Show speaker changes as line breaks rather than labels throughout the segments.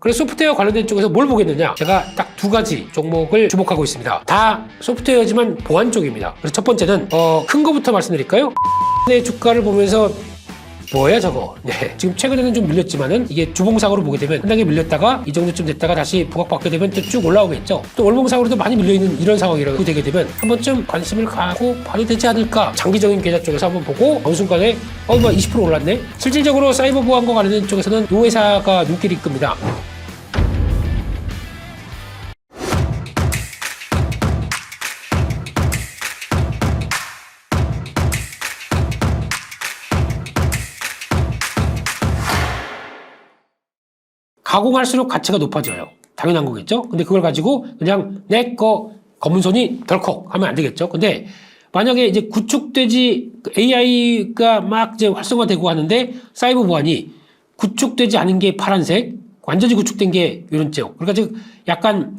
그래서 소프트웨어 관련된 쪽에서 뭘 보겠느냐? 제가 딱 두 가지 종목을 주목하고 있습니다. 다 소프트웨어지만 보안 쪽입니다. 그래서 첫 번째는 큰 거부터 말씀드릴까요? 내 주가를 보면서 뭐야 저거? 네, 지금 최근에는 좀 밀렸지만은 이게 주봉상으로 보게 되면 한 단계 밀렸다가 이 정도쯤 됐다가 다시 부각받게 되면 또 쭉 올라오겠죠. 또 월봉상으로도 많이 밀려있는 이런 상황이라고 되게 되면 한 번쯤 관심을 갖고 봐도 되지 않을까? 장기적인 계좌 쪽에서 한번 보고 어느 순간에 뭐 20% 올랐네? 실질적으로 사이버 보안과 관련된 쪽에서는 이 회사가 눈길이 끕니다. 가공할수록 가치가 높아져요. 당연한 거겠죠? 근데 그걸 가지고 그냥 내 거 검은손이 덜컥 하면 안 되겠죠? 근데 만약에 이제 구축되지, AI가 막 이제 활성화되고 하는데 사이버 보안이 구축되지 않은 게 파란색, 완전히 구축된 게 이런 쪽. 그러니까 즉 약간,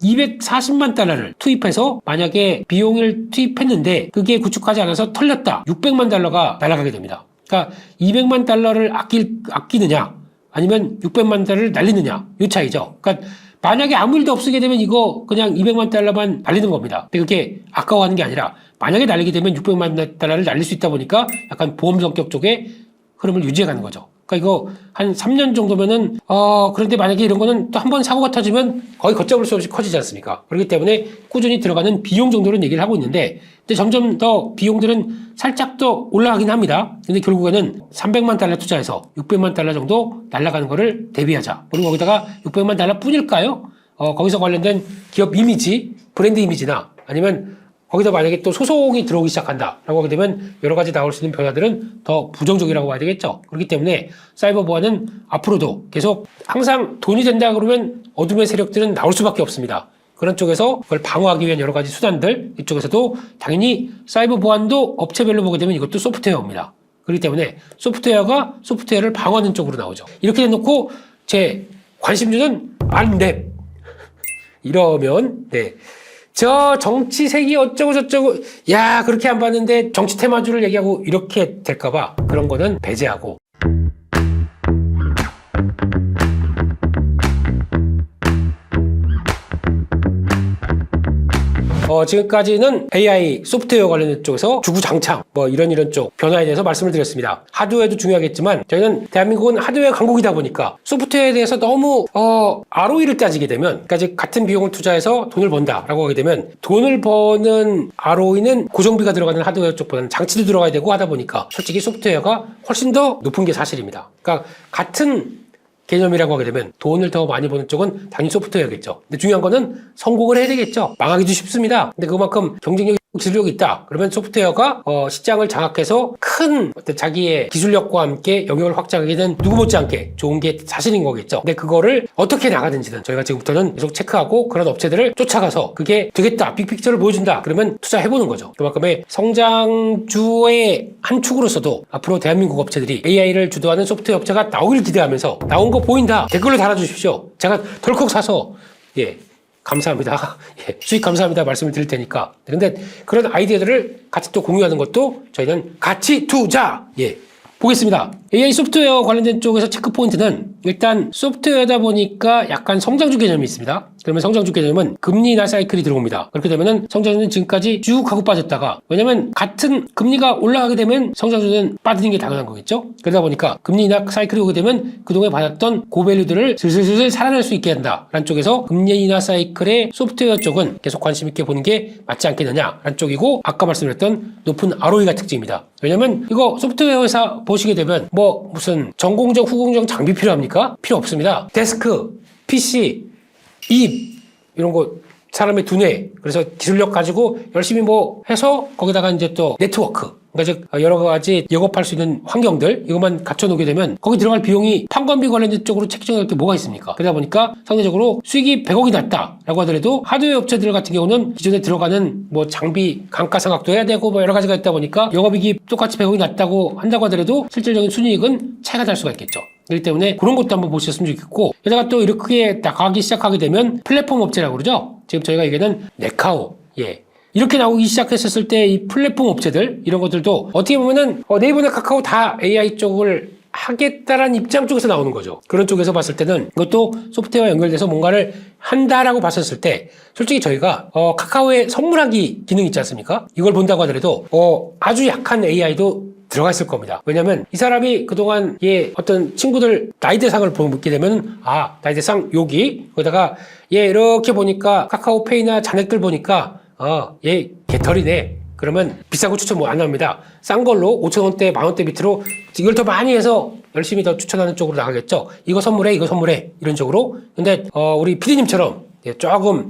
240만 달러를 투입해서 만약에 비용을 투입했는데 그게 구축하지 않아서 털렸다. 600만 달러가 날아가게 됩니다. 그러니까 200만 달러를 아끼느냐? 아니면 600만 달러를 날리느냐 이 차이죠. 그러니까 만약에 아무 일도 없게 되면 이거 그냥 200만 달러만 날리는 겁니다. 근데 그게 아까워하는 게 아니라 만약에 날리게 되면 600만 달러를 날릴 수 있다 보니까 약간 보험 성격 쪽에 흐름을 유지해 가는 거죠. 그러니까 이거 한 3년 정도면은 그런데 만약에 이런 거는 또 한 번 사고가 터지면 거의 걷잡을 수 없이 커지지 않습니까? 그렇기 때문에 꾸준히 들어가는 비용 정도는 얘기를 하고 있는데 근데 점점 더 비용들은 살짝 더 올라가긴 합니다. 근데 결국에는 300만 달러 투자해서 600만 달러 정도 날아가는 거를 대비하자. 그리고 거기다가 600만 달러 뿐일까요? 거기서 관련된 기업 이미지, 브랜드 이미지나 아니면 거기다 만약에 또 소송이 들어오기 시작한다라고 하게 되면 여러 가지 나올 수 있는 변화들은 더 부정적이라고 봐야 되겠죠. 그렇기 때문에 사이버 보안은 앞으로도 계속 항상 돈이 된다 그러면 어둠의 세력들은 나올 수밖에 없습니다. 그런 쪽에서 그걸 방어하기 위한 여러 가지 수단들, 이쪽에서도 당연히 사이버 보안도 업체별로 보게 되면 이것도 소프트웨어입니다. 그렇기 때문에 소프트웨어가 소프트웨어를 방어하는 쪽으로 나오죠. 이렇게 해놓고 제 관심주는 안랩 이러면 네. 저 정치색이 어쩌고 저쩌고 야 그렇게 안 봤는데 정치 테마주를 얘기하고 이렇게 될까봐 그런 거는 배제하고 지금까지는 AI 소프트웨어 관련된 쪽에서 주구장창 뭐 이런 쪽 변화에 대해서 말씀을 드렸습니다. 하드웨어도 중요하겠지만 저희는 대한민국은 하드웨어 강국이다 보니까 소프트웨어에 대해서 너무 ROE를 따지게 되면 그러니까 같은 비용을 투자해서 돈을 번다라고 하게 되면 돈을 버는 ROE는 고정비가 들어가는 하드웨어 쪽보다는 장치도 들어가야 되고 하다 보니까 솔직히 소프트웨어가 훨씬 더 높은 게 사실입니다. 그러니까 같은 개념이라고 하게 되면 돈을 더 많이 버는 쪽은 당연히 소프트웨어겠죠. 근데 중요한 거는 성공을 해야 되겠죠. 망하기도 쉽습니다. 근데 그만큼 경쟁력이 기술력이 있다. 그러면 소프트웨어가 시장을 장악해서 큰 어떤 자기의 기술력과 함께 영역을 확장하게 된 누구 못지않게 좋은 게 사실인 거겠죠. 근데 그거를 어떻게 나가든지는 저희가 지금부터는 계속 체크하고 그런 업체들을 쫓아가서 그게 되겠다. 빅픽처를 보여준다. 그러면 투자해보는 거죠. 그만큼의 성장주의 한 축으로서도 앞으로 대한민국 업체들이 AI를 주도하는 소프트웨어 업체가 나오길 기대하면서 나온 거 보인다. 댓글로 달아주십시오. 제가 덜컥 사서 감사합니다. 수익 감사합니다. 말씀을 드릴 테니까. 근데 그런 아이디어들을 같이 또 공유하는 것도 저희는 같이 투자! 보겠습니다. AI 소프트웨어 관련된 쪽에서 체크 포인트는 일단 소프트웨어다 보니까 약간 성장주 개념이 있습니다. 그러면 성장주 개념은 금리나 사이클이 들어옵니다. 그렇게 되면은 성장주는 지금까지 쭉 하고 빠졌다가 왜냐면 같은 금리가 올라가게 되면 성장주는 빠지는 게 당연한 거겠죠? 그러다 보니까 금리나 사이클이 오게 되면 그동안 받았던 고밸류들을 슬슬 살아날 수 있게 한다라는 쪽에서 금리나 사이클의 소프트웨어 쪽은 계속 관심 있게 보는 게 맞지 않겠느냐라는 쪽이고 아까 말씀드렸던 높은 ROE가 특징입니다. 왜냐면 이거 소프트웨어 회사 보시게 되면 무슨 전공정, 후공정 장비 필요합니까? 필요 없습니다. 데스크, PC, 입 이런 거 사람의 두뇌 그래서 기술력 가지고 열심히 해서 거기다가 이제 또 네트워크 그러니까 즉 여러 가지 영업할 수 있는 환경들 이것만 갖춰놓게 되면 거기 들어갈 비용이 판관비 관련된 쪽으로 책정할 게 뭐가 있습니까? 그러다 보니까 상대적으로 수익이 100억이 났다라고 하더라도 하드웨어 업체들 같은 경우는 기존에 들어가는 장비 감가상각도 해야 되고 여러 가지가 있다 보니까 영업이익이 똑같이 100억이 났다고 한다고 하더라도 실질적인 순이익은 차이가 날 수가 있겠죠. 그렇기 때문에 그런 것도 한번 보셨으면 좋겠고 게다가 또 이렇게 나가기 시작하게 되면 플랫폼 업체라고 그러죠. 지금 저희가 얘기하는 네카오 이렇게 나오기 시작했었을 때 이 플랫폼 업체들 이런 것들도 어떻게 보면은 네이버나 카카오 다 AI 쪽을 하겠다라는 입장 쪽에서 나오는 거죠. 그런 쪽에서 봤을 때는 이것도 소프트웨어와 연결돼서 뭔가를 한다라고 봤었을 때 솔직히 저희가 카카오의 선물하기 기능 있지 않습니까? 이걸 본다고 하더라도 아주 약한 AI도 들어가 있을 겁니다. 왜냐면 이 사람이 그동안 얘 어떤 친구들 나이대상을 보게 되면 나이대상 여기 거기다가 얘 이렇게 보니까 카카오페이나 잔액들 보니까 얘 개털이네. 그러면 비싼 거 추천 뭐 안 합니다. 싼 걸로 5,000원대, 10,000원대 밑으로 이걸 더 많이 해서 열심히 더 추천하는 쪽으로 나가겠죠. 이거 선물해, 이거 선물해. 이런 쪽으로. 근데 우리 PD님처럼 조금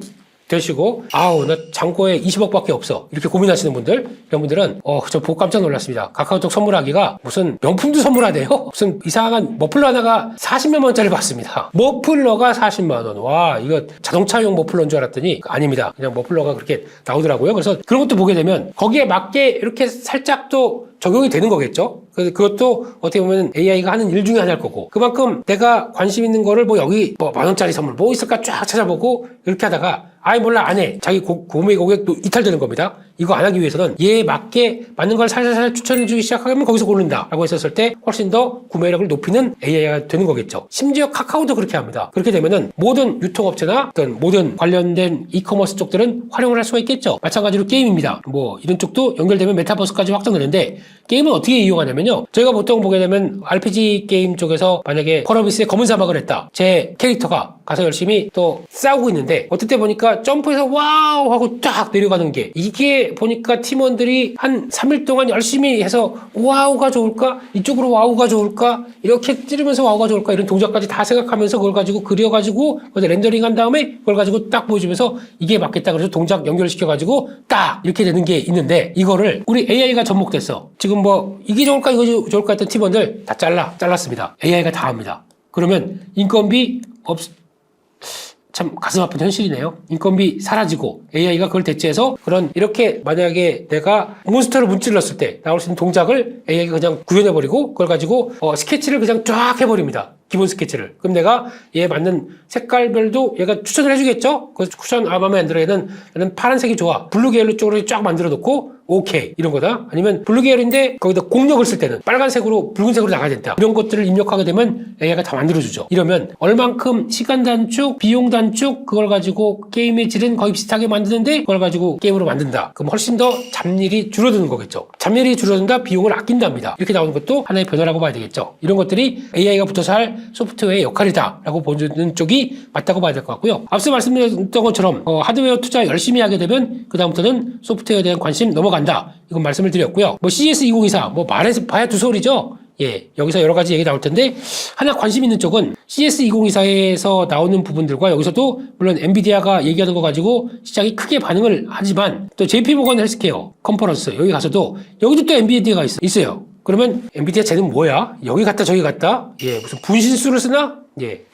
되시고 나 잔고에 20억밖에 없어 이렇게 고민하시는 분들 이런 분들은 저 보고 깜짝 놀랐습니다. 카카오톡 선물하기가 무슨 명품도 선물하대요. 무슨 이상한 머플러 하나가 40만 원짜리 받습니다. 머플러가 40만 원. 와 이거 자동차용 머플러인 줄 알았더니 아닙니다. 그냥 머플러가 그렇게 나오더라고요. 그래서 그런 것도 보게 되면 거기에 맞게 이렇게 살짝 또 적용이 되는 거겠죠. 그래서 그것도 어떻게 보면 AI가 하는 일 중에 하나일 거고 그만큼 내가 관심 있는 거를 여기 10,000원짜리 선물 뭐 있을까 쫙 찾아보고 이렇게 하다가 몰라 안 해. 자기 구매 고객도 이탈되는 겁니다. 이거 안 하기 위해서는 얘에 맞게 맞는 걸 살살살 추천해 주기 시작하면 거기서 고른다 라고 했었을 때 훨씬 더 구매력을 높이는 AI가 되는 거겠죠. 심지어 카카오도 그렇게 합니다. 그렇게 되면은 모든 유통업체나 어떤 모든 관련된 이커머스 쪽들은 활용을 할 수가 있겠죠. 마찬가지로 게임입니다. 이런 쪽도 연결되면 메타버스까지 확장되는데 게임은 어떻게 이용하냐면요. 저희가 보통 보게 되면 RPG 게임 쪽에서 만약에 펄어비스의 검은 사막을 했다. 제 캐릭터가 가서 열심히 또 싸우고 있는데 어떨 때 보니까 점프해서 와우 하고 쫙 내려가는 게 이게 보니까 팀원들이 한 3일 동안 열심히 해서 와우가 좋을까? 이쪽으로 와우가 좋을까? 이렇게 찌르면서 와우가 좋을까? 이런 동작까지 다 생각하면서 그걸 가지고 그려가지고 렌더링 한 다음에 그걸 가지고 딱 보여주면서 이게 맞겠다. 그래서 동작 연결시켜가지고 딱 이렇게 되는 게 있는데 이거를 우리 AI가 접목됐어. 지금 이게 좋을까 이거 좋을까 했던 팀원들 다 잘랐습니다. AI가 다 합니다. 그러면 인건비 참 가슴 아픈 현실이네요. 인건비 사라지고 AI가 그걸 대체해서 이렇게 만약에 내가 몬스터를 문질렀을 때 나올 수 있는 동작을 AI가 그냥 구현해버리고 그걸 가지고 스케치를 그냥 쫙 해버립니다. 기본 스케치를. 그럼 내가 얘에 맞는 색깔별도 얘가 추천을 해주겠죠? 그래서 추천 마음에 안 들어. 나는 파란색이 좋아. 블루 계열 쪽으로 쫙 만들어 놓고 오케이 이런 거다. 아니면 블루 계열인데 거기다 공력을 쓸 때는 빨간색으로 붉은색으로 나가야 된다. 이런 것들을 입력하게 되면 AI가 다 만들어주죠. 이러면 얼만큼 시간 단축, 비용 단축 그걸 가지고 게임의 질은 거의 비슷하게 만드는데 그걸 가지고 게임으로 만든다. 그럼 훨씬 더 잡일이 줄어드는 거겠죠. 잡일이 줄어든다, 비용을 아낀답니다. 이렇게 나오는 것도 하나의 변화라고 봐야 되겠죠. 이런 것들이 AI가 붙어서 할 소프트웨어의 역할이다라고 보는 쪽이 맞다고 봐야 될 것 같고요. 앞서 말씀드렸던 것처럼 하드웨어 투자 열심히 하게 되면 그 다음부터는 소프트웨어에 대한 관심 넘어간다. 이건 말씀을 드렸고요. CS2024 말해서 봐야 두 소리죠. 여기서 여러 가지 얘기 나올 텐데 하나 관심 있는 쪽은 CS2024에서 나오는 부분들과 여기서도 물론 엔비디아가 얘기하는 거 가지고 시장이 크게 반응을 하지만 또 JP모건 헬스케어 컨퍼런스 여기 가서도 여기도 또 엔비디아가 있어요. 그러면 엔비디아 쟤는 뭐야? 여기 갔다 저기 갔다? 무슨 분신술을 쓰나?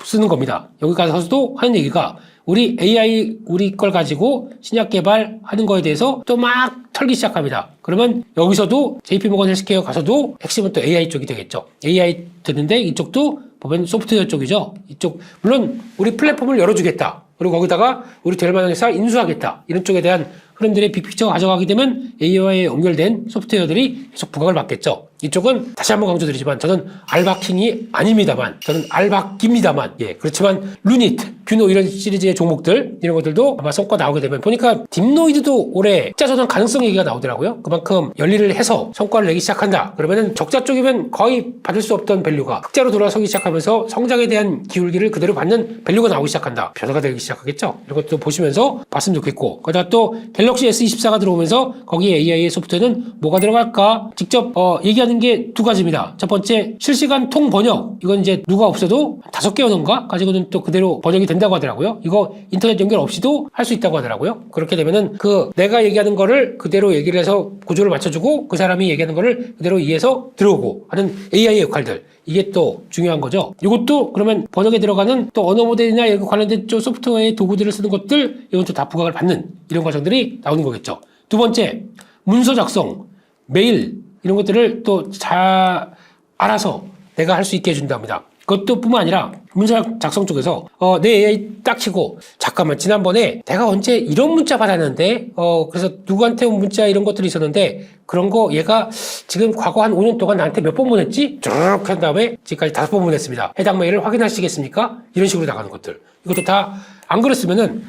쓰는 겁니다. 여기 가서도 하는 얘기가 우리 AI 우리 걸 가지고 신약 개발하는 거에 대해서 또 막 털기 시작합니다. 그러면 여기서도 JP모건 헬스케어 가서도 핵심은 또 AI 쪽이 되겠죠. AI 되는데 이쪽도 보면 소프트웨어 쪽이죠. 이쪽 물론 우리 플랫폼을 열어주겠다. 그리고 거기다가 우리 될 만한 회사 인수하겠다. 이런 쪽에 대한 흐름들의 빅픽처가 가져가게 되면 AI와의 연결된 소프트웨어들이 계속 부각을 받겠죠. 이쪽은 다시 한번 강조드리지만 저는 알바킹이 아닙니다만 저는 알바깁니다만 그렇지만 루닛, 균노 이런 시리즈의 종목들 이런 것들도 아마 성과 나오게 되면 보니까 딥노이드도 올해 흑자 전환 가능성 얘기가 나오더라고요. 그만큼 열일을 해서 성과를 내기 시작한다. 그러면은 적자 쪽이면 거의 받을 수 없던 밸류가 흑자로 돌아서기 시작하면서 성장에 대한 기울기를 그대로 받는 밸류가 나오기 시작한다. 변화가 되기 시작하겠죠. 이런 것도 보시면서 봤으면 좋겠고 거기다 또 갤럭시 S24가 들어오면서 거기에 AI의 소프트웨어는 뭐가 들어갈까? 직접 얘기하는 게 두 가지입니다. 첫 번째 실시간 통 번역. 이건 이제 누가 없어도 5개였는가 가지고는 또 그대로 번역이 된다고 하더라고요. 이거 인터넷 연결 없이도 할 수 있다고 하더라고요. 그렇게 되면은 내가 얘기하는 거를 그대로 얘기를 해서 구조를 맞춰주고 그 사람이 얘기하는 거를 그대로 이해해서 들어오고 하는 AI의 역할들. 이게 또 중요한 거죠. 이것도 그러면 번역에 들어가는 또 언어 모델이나 이런 관련된 쪽 소프트웨어의 도구들을 쓰는 것들 이건 또 다 부각을 받는 이런 과정들이 나오는 거겠죠. 두 번째, 문서 작성, 메일 이런 것들을 또 잘 알아서 내가 할 수 있게 해준답니다. 그것도 뿐만 아니라 문자 작성 쪽에서 내 AI 딱 치고 잠깐만 지난번에 내가 언제 이런 문자 받았는데 그래서 누구한테 온 문자 이런 것들이 있었는데 그런 거 얘가 지금 과거 한 5년 동안 나한테 몇 번 보냈지? 쭉 한 다음에 지금까지 5번 보냈습니다. 해당 메일을 확인하시겠습니까? 이런 식으로 나가는 것들. 이것도 다 안 그랬으면은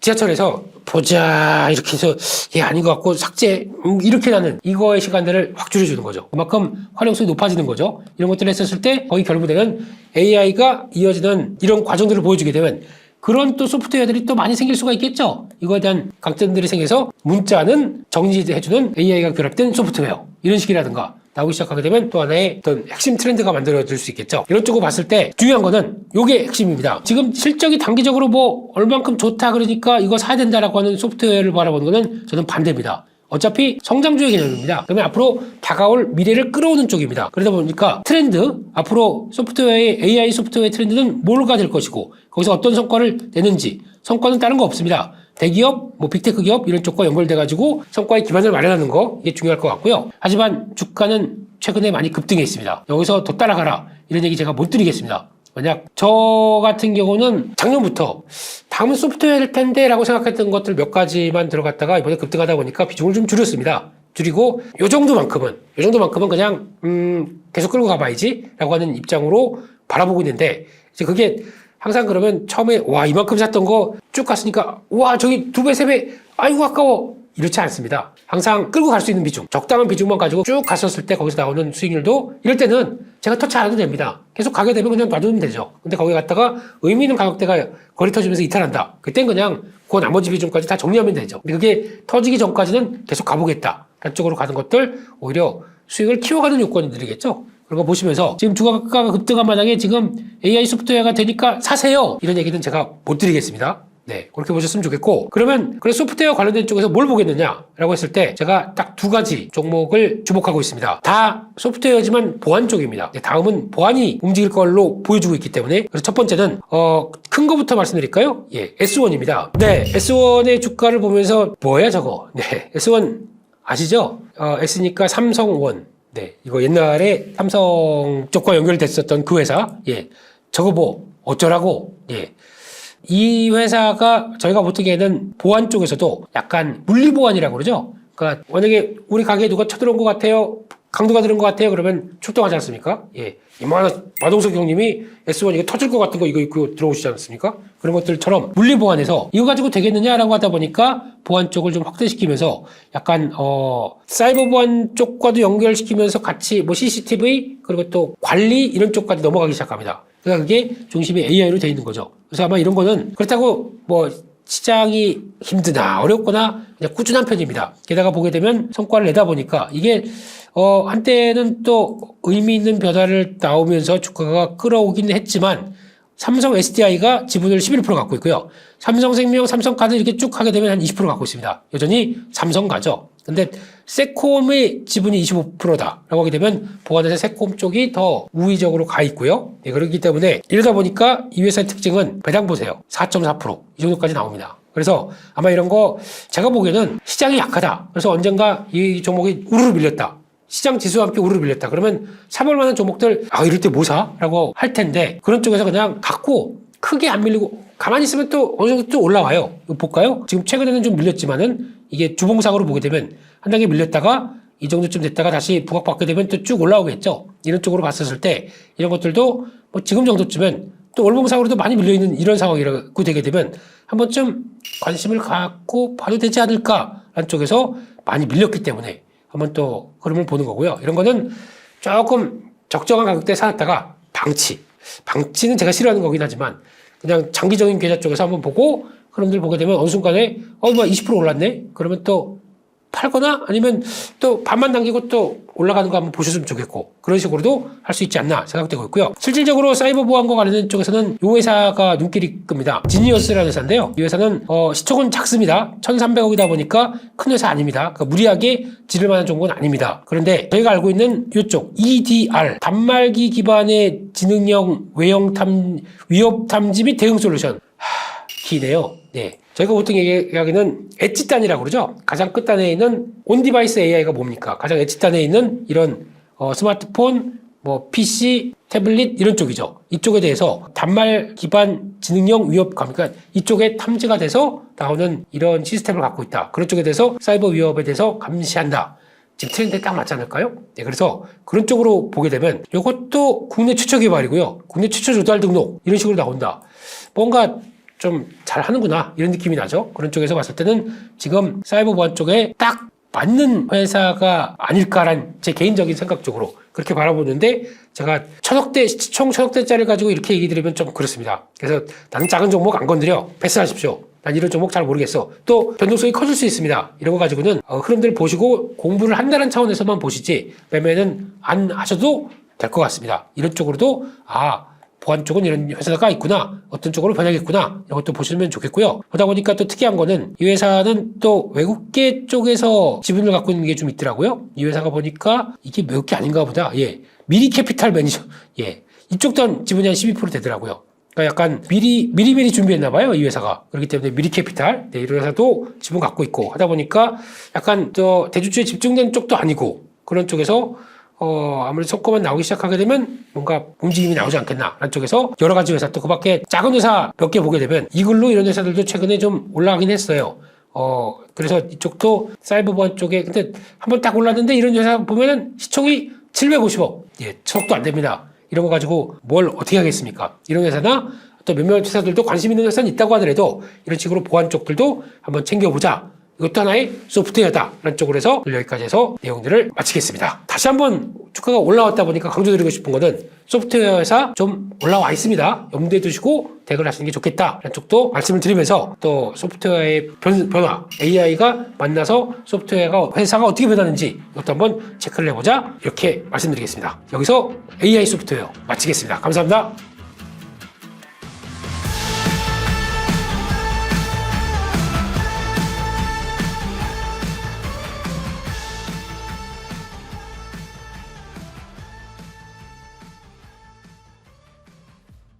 지하철에서 보자 이렇게 해서 얘 아닌 것 같고 삭제 이렇게 나는 이거의 시간들을 확 줄여주는 거죠. 그만큼 활용성이 높아지는 거죠. 이런 것들을 했었을 때 거의 결국에는 AI가 이어지는 이런 과정들을 보여주게 되면 그런 또 소프트웨어들이 또 많이 생길 수가 있겠죠. 이거에 대한 강점들이 생겨서 문자는 정리해주는 AI가 결합된 소프트웨어 이런 식이라든가 나오기 시작하게 되면 또 하나의 어떤 핵심 트렌드가 만들어질 수 있겠죠. 이런 쪽으로 봤을 때 중요한 거는 요게 핵심입니다. 지금 실적이 단기적으로 뭐 얼만큼 좋다 그러니까 이거 사야 된다라고 하는 소프트웨어를 바라보는 거는 저는 반대입니다. 어차피 성장주의 개념입니다. 그러면 앞으로 다가올 미래를 끌어오는 쪽입니다. 그러다 보니까 트렌드, 앞으로 소프트웨어의 AI 소프트웨어의 트렌드는 뭐가 될 것이고 거기서 어떤 성과를 내는지 성과는 다른 거 없습니다. 대기업, 뭐 빅테크 기업 이런 쪽과 연결돼가지고 성과의 기반을 마련하는 거 이게 중요할 것 같고요. 하지만 주가는 최근에 많이 급등해 있습니다. 여기서 더 따라가라 이런 얘기 제가 못 드리겠습니다. 만약 저 같은 경우는 작년부터 다음은 소프트웨어일 텐데 라고 생각했던 것들 몇 가지만 들어갔다가 이번에 급등하다 보니까 비중을 좀 줄였습니다. 줄이고 요 정도만큼은 그냥 계속 끌고 가봐야지 라고 하는 입장으로 바라보고 있는데 이제 그게 항상 그러면 처음에 와 이만큼 샀던 거 쭉 갔으니까 와 저기 2배 3배 아이고 아까워 이렇지 않습니다. 항상 끌고 갈 수 있는 비중 적당한 비중만 가지고 쭉 갔었을 때 거기서 나오는 수익률도 이럴 때는 제가 터치 안 해도 됩니다. 계속 가게 되면 그냥 놔두면 되죠. 근데 거기 갔다가 의미 있는 가격대가 거리 터지면서 이탈한다. 그땐 그냥 그 나머지 비중까지 다 정리하면 되죠. 근데 그게 터지기 전까지는 계속 가보겠다. 라는 쪽으로 가는 것들 오히려 수익을 키워가는 요건들이겠죠. 그런 거 보시면서 지금 주가가 급등한 마당에 지금 AI 소프트웨어가 되니까 사세요. 이런 얘기는 제가 못 드리겠습니다. 네, 그렇게 보셨으면 좋겠고 그러면 그래 소프트웨어 관련된 쪽에서 뭘 보겠느냐라고 했을 때 제가 딱 2가지 종목을 주목하고 있습니다. 다 소프트웨어지만 보안 쪽입니다. 네, 다음은 보안이 움직일 걸로 보여주고 있기 때문에 그래서 첫 번째는 큰 거부터 말씀드릴까요? 예, S1입니다. 네, S1의 주가를 보면서 뭐야 저거? 네, S1 아시죠? S니까 삼성원. 네, 이거 옛날에 삼성 쪽과 연결됐었던 그 회사. 예, 저거 뭐 어쩌라고? 예. 이 회사가 저희가 보통에는 보안 쪽에서도 약간 물리보안이라고 그러죠. 그러니까 만약에 우리 가게에 누가 쳐들어온 것 같아요. 강도가 들은 것 같아요. 그러면 출동하지 않습니까? 예. 이만한 마동석 형님이 S1 이거 터질 것 같은 거 이거 입고 들어오시지 않습니까? 그런 것들처럼 물리보안에서 이거 가지고 되겠느냐라고 하다 보니까 보안 쪽을 좀 확대시키면서 약간 사이버 보안 쪽과도 연결시키면서 같이 뭐 CCTV 그리고 또 관리 이런 쪽까지 넘어가기 시작합니다. 그러니까 그게 중심이 AI로 되어 있는 거죠. 그래서 아마 이런 거는 그렇다고 뭐 시장이 힘드나 어렵거나 그냥 꾸준한 편입니다. 게다가 보게 되면 성과를 내다 보니까 이게 한때는 또 의미 있는 변화를 나오면서 주가가 끌어오긴 했지만 삼성 SDI가 지분을 11% 갖고 있고요. 삼성생명, 삼성카드 이렇게 쭉 하게 되면 한 20% 갖고 있습니다. 여전히 삼성가죠. 근데 세콤의 지분이 25%다라고 하게 되면 보안에서 세콤 쪽이 더 우위적으로 가 있고요. 네, 그렇기 때문에 이러다 보니까 이 회사의 특징은 배당 보세요. 4.4%이 정도까지 나옵니다. 그래서 아마 이런 거 제가 보기에는 시장이 약하다. 그래서 언젠가 이 종목이 우르르 밀렸다. 시장 지수와 함께 우르르 밀렸다. 그러면 사볼 만한 종목들 이럴 때 뭐 사? 라고 할 텐데 그런 쪽에서 그냥 갖고 크게 안 밀리고 가만히 있으면 또 어느 정도 또 올라와요. 이거 볼까요? 지금 최근에는 좀 밀렸지만은 이게 주봉상으로 보게 되면 한 단계 밀렸다가 이 정도쯤 됐다가 다시 부각받게 되면 또 쭉 올라오겠죠. 이런 쪽으로 봤었을 때 이런 것들도 뭐 지금 정도쯤은 또 월봉상으로도 많이 밀려있는 이런 상황이라고 되게 되면 한 번쯤 관심을 갖고 봐도 되지 않을까라는 쪽에서 많이 밀렸기 때문에 한번 또 흐름을 보는 거고요. 이런 거는 조금 적정한 가격대에 사놨다가 방치는 제가 싫어하는 거긴 하지만 그냥 장기적인 계좌 쪽에서 한번 보고 흐름들 보게 되면 어느 순간에 뭐 20% 올랐네? 그러면 또 팔거나 아니면 또 반만 당기고 또 올라가는 거 한번 보셨으면 좋겠고 그런 식으로도 할 수 있지 않나 생각되고 있고요. 실질적으로 사이버 보안과 관련된 쪽에서는 이 회사가 눈길이 끕니다. 지니어스라는 회사인데요. 이 회사는 시총은 작습니다. 1,300억이다 보니까 큰 회사 아닙니다. 그러니까 무리하게 지를 만한 종목은 아닙니다. 그런데 저희가 알고 있는 이쪽 EDR 단말기 기반의 지능형 위협 탐지 및 대응 솔루션 기네요. 네. 저희가 보통 얘기하기는 엣지단이라고 그러죠. 가장 끝단에 있는 온디바이스 AI가 뭡니까? 가장 엣지단에 있는 이런 스마트폰 뭐 PC, 태블릿 이런 쪽이죠. 이쪽에 대해서 단말 기반 지능형 위협감, 그러니까 이쪽에 탐지가 돼서 나오는 이런 시스템을 갖고 있다. 그런 쪽에 대해서 사이버 위협에 대해서 감시한다. 지금 트렌드에 딱 맞지 않을까요? 네, 그래서 그런 쪽으로 보게 되면 이것도 국내 최초 개발이고요. 국내 최초 조달 등록 이런 식으로 나온다. 뭔가 좀 잘하는구나 이런 느낌이 나죠. 그런 쪽에서 봤을 때는 지금 사이버 보안 쪽에 딱 맞는 회사가 아닐까란 제 개인적인 생각적으로 그렇게 바라보는데 제가 시총 1000억대짜리를 가지고 이렇게 얘기 드리면 좀 그렇습니다. 그래서 나는 작은 종목 안 건드려. 패스하십시오. 난 이런 종목 잘 모르겠어. 또 변동성이 커질 수 있습니다. 이런 거 가지고는 흐름들을 보시고 공부를 한다는 차원에서만 보시지 매매는 안 하셔도 될 것 같습니다. 이런 쪽으로도 보안 쪽은 이런 회사가 있구나. 어떤 쪽으로 변하겠구나. 이런 것도 보시면 좋겠고요. 그러다 보니까 또 특이한 거는 이 회사는 또 외국계 쪽에서 지분을 갖고 있는 게 좀 있더라고요. 이 회사가 보니까 이게 외국계 아닌가 보다. 예. 미리캐피탈 매니저. 예. 이쪽도 지분이 한 12% 되더라고요. 그러니까 약간 미리 준비했나 봐요. 이 회사가. 그렇기 때문에 미리캐피탈. 네, 이런 회사도 지분 갖고 있고 하다 보니까 약간 대주주에 집중된 쪽도 아니고 그런 쪽에서 아무래도 성과만 나오기 시작하게 되면 뭔가 움직임이 나오지 않겠나 라는 쪽에서 여러 가지 회사 또 그 밖에 작은 회사 몇 개 보게 되면 이글루 이런 회사들도 최근에 좀 올라가긴 했어요. 그래서 이쪽도 사이버 보안 쪽에 근데 한번 딱 올랐는데 이런 회사 보면은 시총이 750억. 예, 1000억도 안 됩니다. 이런 거 가지고 뭘 어떻게 하겠습니까? 이런 회사나 또 몇몇 회사들도 관심 있는 회사는 있다고 하더라도 이런 식으로 보안 쪽들도 한번 챙겨보자. 이것도 하나의 소프트웨어다라는 쪽으로 해서 여기까지 해서 내용들을 마치겠습니다. 다시 한번 주가가 올라왔다 보니까 강조드리고 싶은 거는 소프트웨어 회사 좀 올라와 있습니다. 염두에 두시고 대응을 하시는 게 좋겠다라는 쪽도 말씀을 드리면서 또 소프트웨어의 변화, AI가 만나서 소프트웨어 회사가 어떻게 변하는지 이것도 한번 체크를 해보자 이렇게 말씀드리겠습니다. 여기서 AI 소프트웨어 마치겠습니다. 감사합니다.